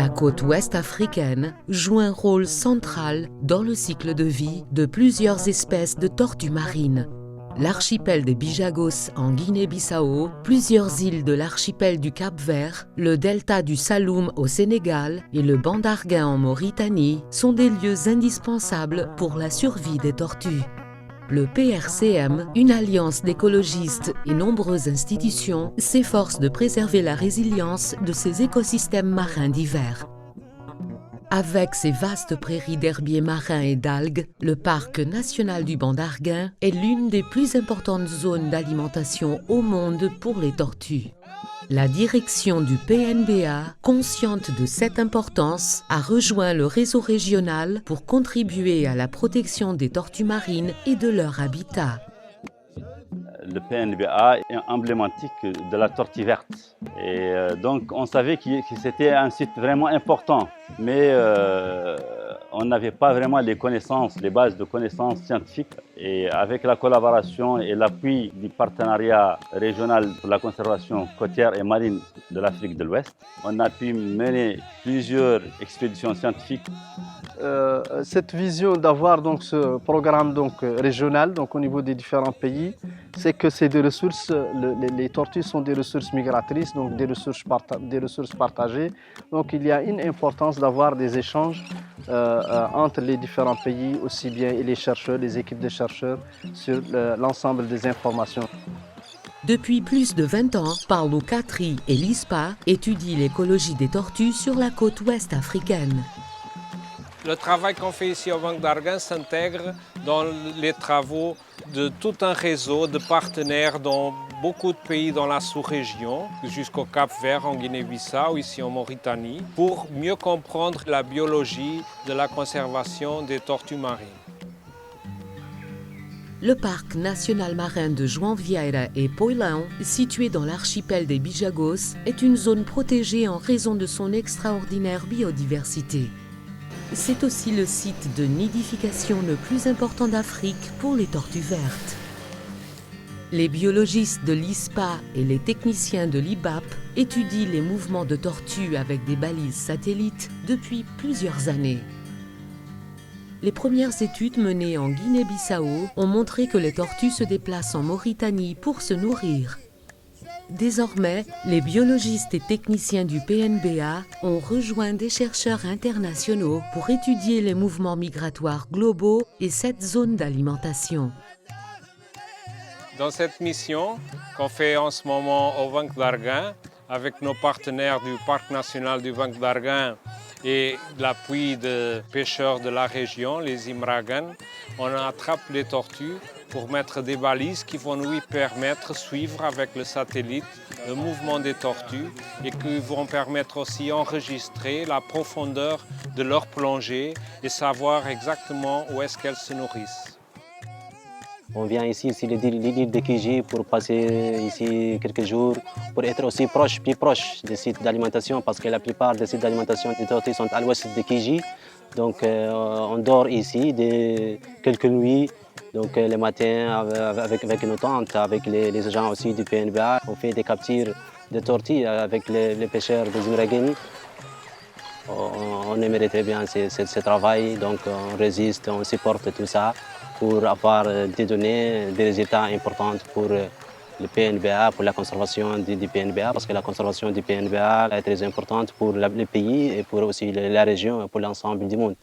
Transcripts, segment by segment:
La côte ouest africaine joue un rôle central dans le cycle de vie de plusieurs espèces de tortues marines. L'archipel des Bijagos en Guinée-Bissau, plusieurs îles de l'archipel du Cap-Vert, le delta du Saloum au Sénégal et le banc d'Arguin en Mauritanie sont des lieux indispensables pour la survie des tortues. Le PRCM, une alliance d'écologistes et nombreuses institutions, s'efforce de préserver la résilience de ces écosystèmes marins divers. Avec ses vastes prairies d'herbiers marins et d'algues, le parc national du banc d'Arguin est l'une des plus importantes zones d'alimentation au monde pour les tortues. La direction du PNBA, consciente de cette importance, a rejoint le réseau régional pour contribuer à la protection des tortues marines et de leur habitat. Le PNBA est emblématique de la tortue verte. Et donc on savait que c'était un site vraiment important, mais on n'avait pas vraiment les connaissances, les bases de connaissances scientifiques. Et avec la collaboration et l'appui du partenariat régional pour la conservation côtière et marine de l'Afrique de l'Ouest, on a pu mener plusieurs expéditions scientifiques. Cette vision d'avoir donc ce programme régional au niveau des différents pays, c'est que c'est des ressources, les tortues sont des ressources migratrices, donc des ressources partagées. Donc il y a une importance d'avoir des échanges entre les différents pays, aussi bien et les chercheurs, les équipes de chercheurs, sur l'ensemble des informations. Depuis plus de 20 ans, Paulo Catri et l'ISPA étudient l'écologie des tortues sur la côte ouest africaine. Le travail qu'on fait ici au banc d'Arguin s'intègre dans les travaux de tout un réseau de partenaires dans beaucoup de pays dans la sous-région, jusqu'au Cap-Vert en Guinée-Bissau, ici en Mauritanie, pour mieux comprendre la biologie de la conservation des tortues marines. Le parc national marin de João Vieira et Poilão, situé dans l'archipel des Bijagos, est une zone protégée en raison de son extraordinaire biodiversité. C'est aussi le site de nidification le plus important d'Afrique pour les tortues vertes. Les biologistes de l'ISPA et les techniciens de l'IBAP étudient les mouvements de tortues avec des balises satellites depuis plusieurs années. Les premières études menées en Guinée-Bissau ont montré que les tortues se déplacent en Mauritanie pour se nourrir. Désormais, les biologistes et techniciens du PNBA ont rejoint des chercheurs internationaux pour étudier les mouvements migratoires globaux et cette zone d'alimentation. Dans cette mission qu'on fait en ce moment au banc d'Arguin, avec nos partenaires du Parc national du banc d'Arguin et l'appui de pêcheurs de la région, les Imragan, on attrape les tortues pour mettre des balises qui vont nous permettre de suivre avec le satellite le mouvement des tortues et qui vont permettre aussi d'enregistrer la profondeur de leur plongée et savoir exactement où est-ce qu'elles se nourrissent. On vient ici l'île de Kiji pour passer ici quelques jours, pour être aussi plus proche des sites d'alimentation parce que la plupart des sites d'alimentation des tortues sont à l'ouest de Kiji. Donc on dort ici quelques nuits. Donc le matin avec nos tentes, avec les agents aussi du PNBA, on fait des captures de tortues avec les pêcheurs des Imragani. On aimerait très bien ce travail, donc on résiste, on supporte tout ça pour avoir des données, des résultats importants pour le PNBA, pour la conservation du PNBA, parce que la conservation du PNBA est très importante pour le pays et pour aussi la région et pour l'ensemble du monde.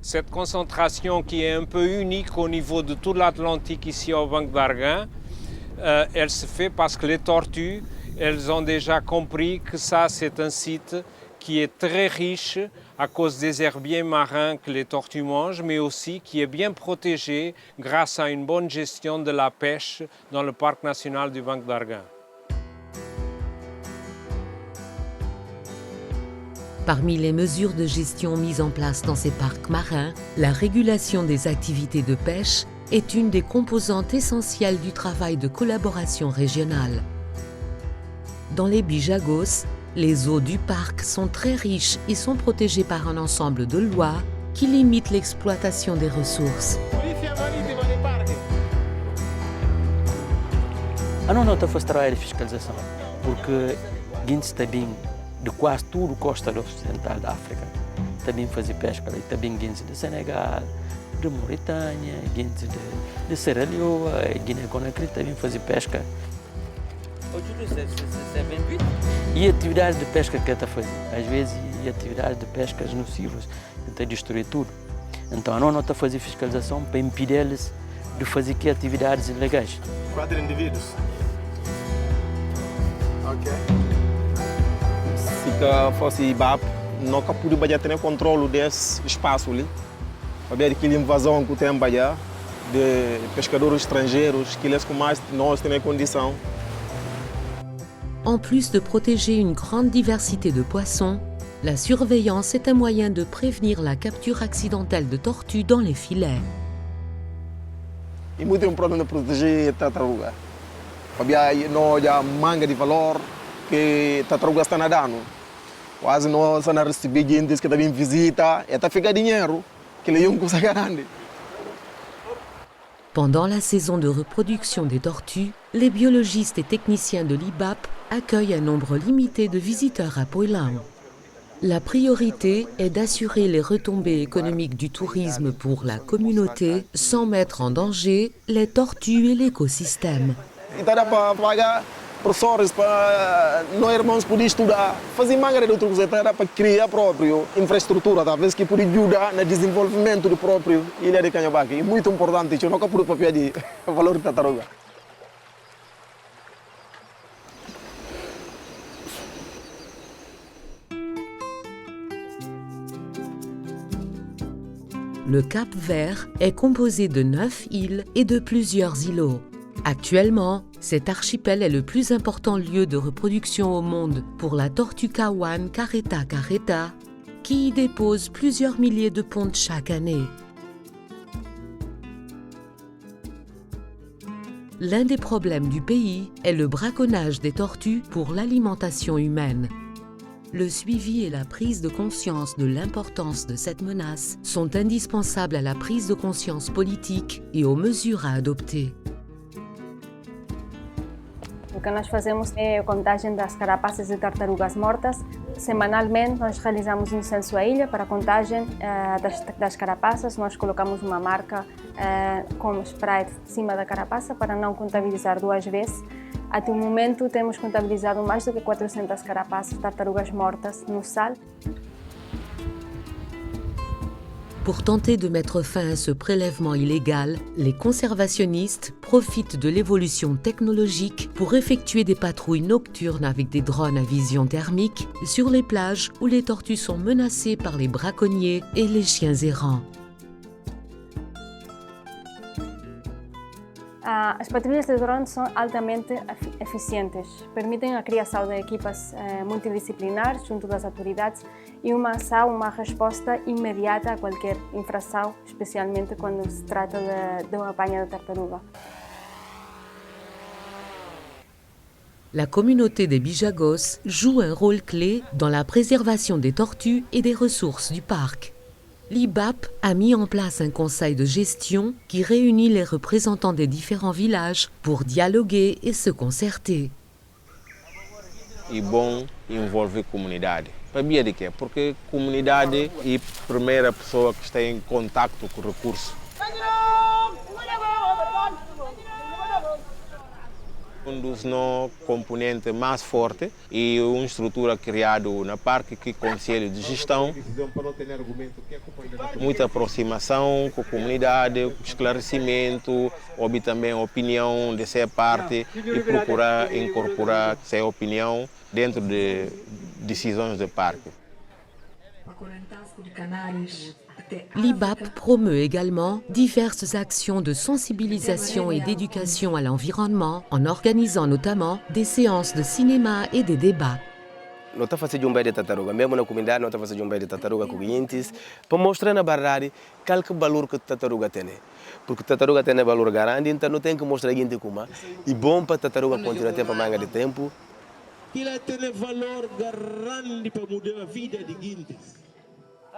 Cette concentration qui est un peu unique au niveau de tout l'Atlantique ici au banc d'Arguin, elle se fait parce que les tortues, elles ont déjà compris que ça c'est un site qui est très riche à cause des herbiers marins que les tortues mangent, mais aussi qui est bien protégé grâce à une bonne gestion de la pêche dans le parc national du banc d'Arguin. Parmi les mesures de gestion mises en place dans ces parcs marins, la régulation des activités de pêche est une des composantes essentielles du travail de collaboration régionale. Dans les Bijagos, les eaux du parc sont très riches et sont protégées par un ensemble de lois qui limitent l'exploitation des ressources. أنا نتفق استرائيل في شكل زي صار، porque gente está bem de quase tudo a costa ocidental da África. Também fazem pesca ali, também gente de Senegal, de Mauritânia, gente de Serra Leoa, Guiné-Conakry também fazem pesca. E atividades de pesca que está fazendo, às vezes, e atividades de pesca nocivas, que está a destruir tudo. Então, nós não está a fazer fiscalização para impedir eles de fazer que atividades ilegais. 4 indivíduos. Ok. Se fosse IBAP, nunca podia ter controle desse espaço ali. Para ver aquela invasão que tem de pescadores estrangeiros, que eles com mais nós temos condição. En plus de protéger une grande diversité de poissons, la surveillance est un moyen de prévenir la capture accidentelle de tortues dans les filets. E muito importante proteger a tartaruga. Porque nós já manga de valor que a tartaruga está nadando. Quase nós estamos recebendo gente que também visita e está ficando dinheiro que eles iam conseguir grande. Pendant la saison de reproduction des tortues, les biologistes et techniciens de l'IBAP accueillent un nombre limité de visiteurs à Poilan. La priorité est d'assurer les retombées économiques du tourisme pour la communauté sans mettre en danger les tortues et l'écosystème. Professores para nós irmãos poder estudar, fazer manga de outro coisa para criar próprio infraestrutura, talvez que pode ajudar no desenvolvimento do próprio ilha de Canhabaque. É muito importante, eu nunca pude papel de valor de tartaruga. Le Cap Vert est composé de 9 îles et de plusieurs îlots. Actuellement, cet archipel est le plus important lieu de reproduction au monde pour la tortue kawan caretta caretta, qui y dépose plusieurs milliers de pontes chaque année. L'un des problèmes du pays est le braconnage des tortues pour l'alimentation humaine. Le suivi et la prise de conscience de l'importance de cette menace sont indispensables à la prise de conscience politique et aux mesures à adopter. O que nós fazemos é a contagem das carapaças de tartarugas mortas. Semanalmente nós realizamos um censo à ilha para a contagem das carapaças. Nós colocamos uma marca com spray em cima da carapaça para não contabilizar duas vezes. Até o momento temos contabilizado mais do que 400 carapaças de tartarugas mortas no sal. Pour tenter de mettre fin à ce prélèvement illégal, les conservationnistes profitent de l'évolution technologique pour effectuer des patrouilles nocturnes avec des drones à vision thermique sur les plages où les tortues sont menacées par les braconniers et les chiens errants. As patrulhas de drones são altamente eficientes, permitem a criação de equipas multidisciplinares junto das autoridades e uma resposta imediata a qualquer infração, especialmente quando se trata de uma apanha de tartaruga. La communauté des Bijagos joue un rôle clé dans la préservation des tortues et des ressources du parc. L'IBAP a mis en place un conseil de gestion qui réunit les représentants des différents villages pour dialoguer et se concerter. É bom envolver a comunidade. Sabia de quê? Porque a comunidade é a primeira pessoa que está em contato com o recurso. Um dos componentes mais fortes é uma estrutura criada no parque que é o Conselho de Gestão. Muita aproximação com a comunidade, esclarecimento, houve também a opinião dessa parte e procurar incorporar essa opinião dentro de decisões do parque. L'IBAP promeut également diverses actions de sensibilisation et d'éducation à l'environnement en organisant notamment des séances de cinéma et des débats. Nós estamos fazendo um baile de tartaruga, mesmo na comunidade nós estamos fazendo um baile de tartaruga com clientes para mostrar na verdade qual que é o valor que a tartaruga tem. Porque a tartaruga tem valor grande, então não tem que mostrar a gente como é bom para a tartaruga continuar a ter para manga de tempo. Ele tem valor grande para mudar a vida de gente. 1,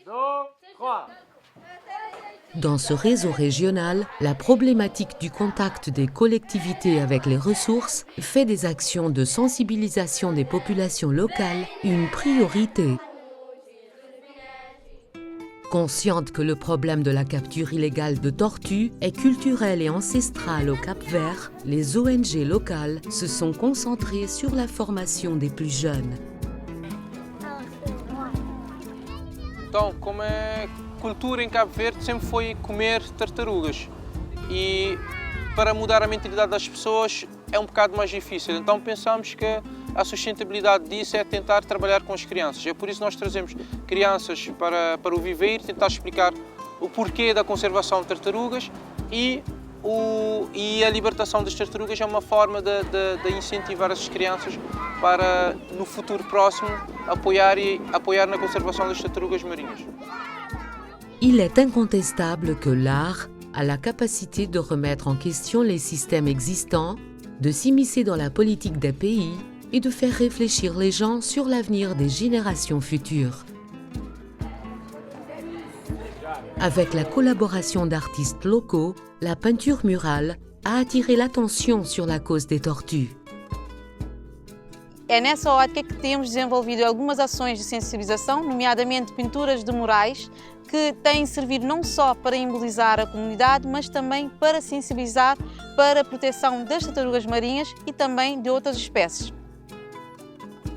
2, 3. Dans ce réseau régional, la problématique du contact des collectivités avec les ressources fait des actions de sensibilisation des populations locales une priorité. Consciente que le problème de la capture illégale de tortues est culturel et ancestral au Cap-Vert, les ONG locales se sont concentrées sur la formation des plus jeunes. Então, como é cultura em Cabo Verde, sempre foi comer tartarugas. E para mudar a mentalidade das pessoas é um bocado mais difícil. Então pensamos que a sustentabilidade disso é tentar trabalhar com as crianças. É por isso que nós trazemos crianças para o viveiro, tentar explicar o porquê da conservação de tartarugas e a libertação das tartarugas é uma forma de incentivar essas crianças para, no futuro próximo, apoiar na conservação das tartarugas marinhas. Il est incontestable que l'art a la capacité de remettre en question les systèmes existants, de s'immiscer dans la politique des pays et de faire réfléchir les gens sur l'avenir des générations futures. Avec la collaboration d'artistes locaux, la peinture murale a attiré l'attention sur la cause des tortues. É nessa ótica que temos desenvolvido algumas ações de sensibilização, nomeadamente pinturas de murais, que têm servido não só para embelezar a comunidade, mas também para sensibilizar para a proteção das tartarugas marinhas e também de outras espécies.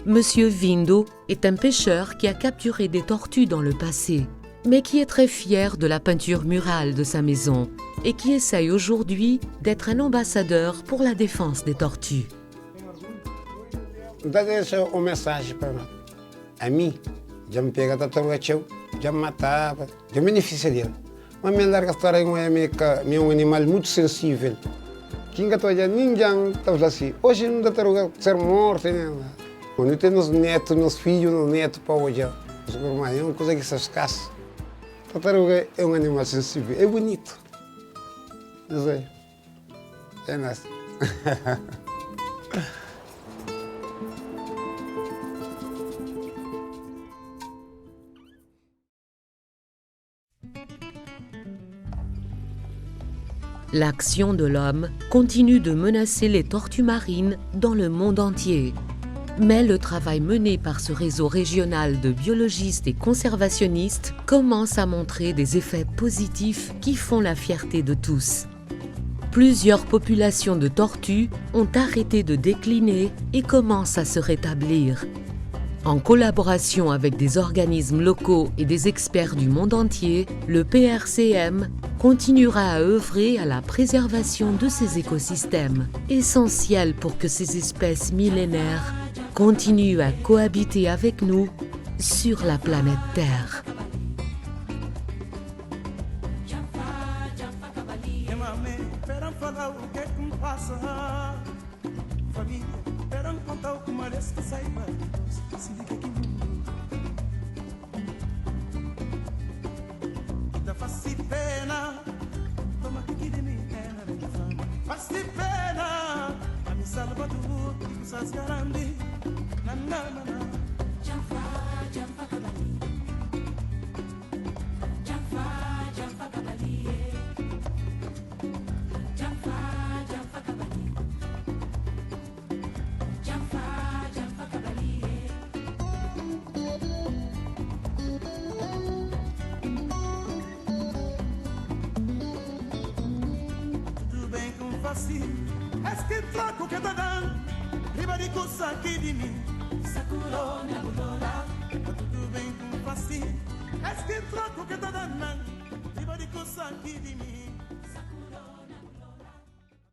Monsieur Vindo est un pêcheur qui a capturé des tortues dans le passé, mais qui est très fier de la peinture murale de sa maison et qui essaye aujourd'hui d'être un ambassadeur pour la défense des tortues. Deixa uma mensagem para a mim, já me pega a tartaruga, já me matava, já me beneficia dele. Mas me larga a história é um animal muito sensível. Quem que já ninguém está assim. Hoje não tartaruga ser morta, né? Quando tem nos netos, nos filhos, nos netos para hoje, é uma coisa que se escassa. Tartaruga é um animal sensível, é bonito. Não sei. É nice. L'action de l'homme continue de menacer les tortues marines dans le monde entier. Mais le travail mené par ce réseau régional de biologistes et conservationnistes commence à montrer des effets positifs qui font la fierté de tous. Plusieurs populations de tortues ont arrêté de décliner et commencent à se rétablir. En collaboration avec des organismes locaux et des experts du monde entier, le PRCM continuera à œuvrer à la préservation de ces écosystèmes, essentiels pour que ces espèces millénaires continuent à cohabiter avec nous sur la planète Terre. Est-ce que troco que tá dando? Riba de coça aqui de mim. Sakurou, minha bulola. Tudo bem com faci. Est-ce que troco que tá dando? Riba de coça aqui de mim.